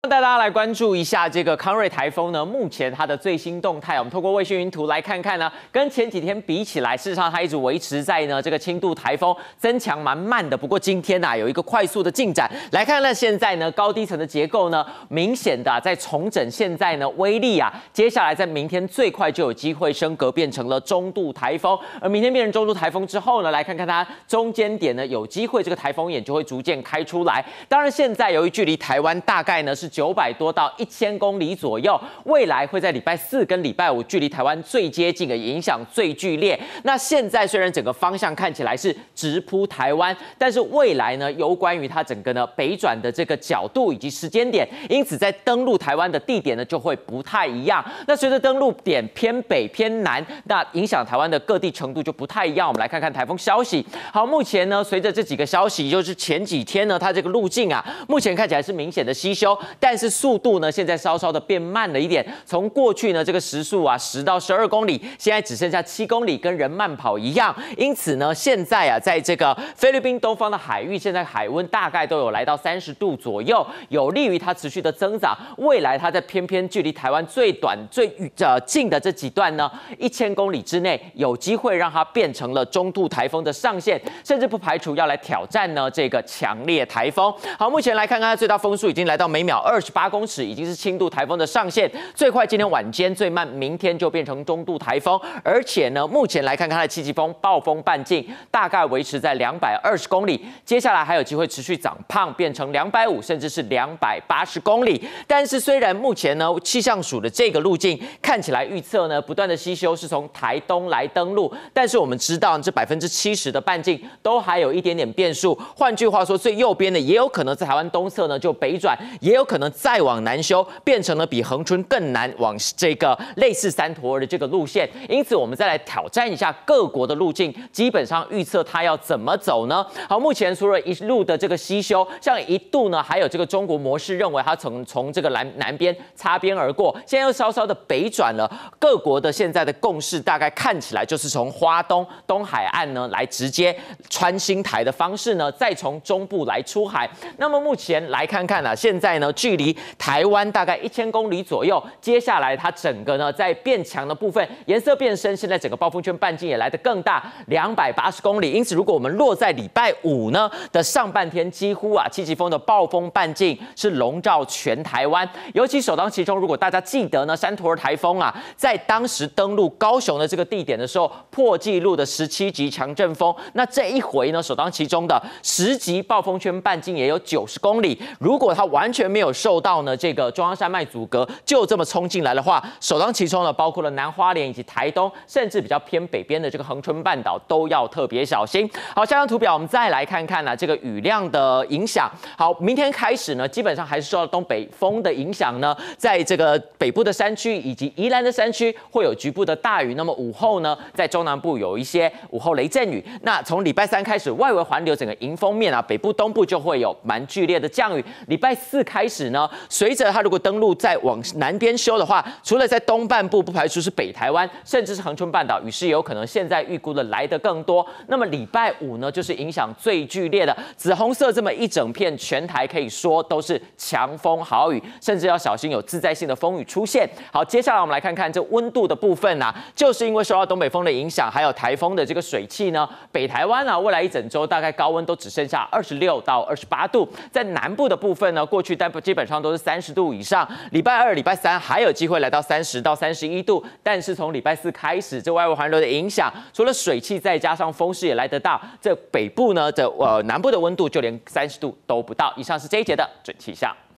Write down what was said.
带大家来关注一下这个康瑞台风呢，目前它的最新动态，我们透过卫星云图来看看呢，跟前几天比起来，事实上它一直维持在呢这个轻度台风，增强蛮慢的。不过今天有一个快速的进展，来看看现在呢高低层的结构呢，明显的在重整，现在呢威力接下来在明天最快就有机会升格变成了中度台风，而明天变成中度台风之后呢，来看看它中间点呢有机会这个台风眼就会逐渐开出来。当然现在由于距离台湾大概呢是900多到1000公里左右，未来会在礼拜4跟礼拜5距离台湾最接近的，影响最剧烈。那现在虽然整个方向看起来是直扑台湾，但是未来呢，有关于它整个呢北转的这个角度以及时间点，因此在登陆台湾的地点呢就会不太一样。那随着登陆点偏北偏南，那影响台湾的各地程度就不太一样。我们来看看台风消息。好，目前呢随着这几个消息，就是前几天呢它这个路径目前看起来是明显的吸收，但是速度呢现在稍稍的变慢了一点。从过去呢这个时速10到12公里，现在只剩下7公里，跟人慢跑一样。因此呢，现在在这个菲律宾东方的海域，现在海温大概都有来到30度左右，有利于它持续的增长。未来它在偏偏距离台湾最短、最近的这几段呢，1000公里之内，有机会让它变成了中度台风的上限，甚至不排除要来挑战呢这个强烈台风。好，目前来看看它最大风速已经来到每秒28公尺，已经是轻度台风的上限。最快今天晚间，最慢明天就变成中度台风。而且呢，目前来看看它的7级风暴风半径大概维持在220公里，接下来还有机会持续长胖，变成250甚至是280公里。但是虽然目前呢气象署的这个路径看起来预测呢不断的吸收是从台东来登陆，但是我们知道这70%的半径都还有一点点变数。换句话说，最右边的也有可能在台湾东侧呢就北转，也有可能再往南修，变成了比恒春更南往这个类似三陀儿的这个路线。因此我们再来挑战一下各国的路径，基本上预测它要怎么走呢？好，目前除了一路的这个吸修，像一度呢还有这个中国模式认为它从这个南边擦边而过，现在又稍稍的北转了。各国的现在的共识大概看起来就是从花东东海岸呢来直接穿新台的方式呢，再从中部来出海。那么目前来看看现在呢距离台湾大概1000公里左右，接下来它整个呢在变强的部分颜色变深，现在整个暴风圈半径也来得更大，280公里。因此如果我们落在礼拜5呢的上半天，几乎7级风的暴风半径是笼罩全台湾。尤其首当其冲，如果大家记得呢山陀儿台风在当时登陆高雄的这个地点的时候，破纪录的17级强阵风。那这一回呢首当其冲的10级暴风圈半径也有90公里。如果它完全没有受到呢这个中央山脉阻隔，就这么冲进来的话，首当其冲的包括了南花莲以及台东，甚至比较偏北边的这个恒春半岛都要特别小心。好，下张图表我们再来看看这个雨量的影响。好，明天开始呢，基本上还是受到东北风的影响呢，在这个北部的山区以及宜兰的山区会有局部的大雨。那么午后呢，在中南部有一些午后雷阵雨。那从礼拜3开始，外围环流整个迎风面北部东部就会有蛮剧烈的降雨。礼拜4开始呢，随着它如果登陆再往南边修的话，除了在东半部，不排除是北台湾，甚至是恒春半岛，雨势也有可能现在预估的来得更多。那么礼拜5呢，就是影响最剧烈的紫红色这么一整片，全台可以说都是强风豪雨，甚至要小心有自在性的风雨出现。好，接下来我们来看看这温度的部分就是因为受到东北风的影响，还有台风的这个水汽呢，北台湾未来一整周大概高温都只剩下26到28度。在南部的部分呢，过去基本上都是30度以上。礼拜2、礼拜3还有机会来到30到31度，但是从礼拜4开始，这外围环流的影响，除了水汽，再加上风势也来得大，这北部呢南部的温度就连30度都不到。以上是这一节的准气象。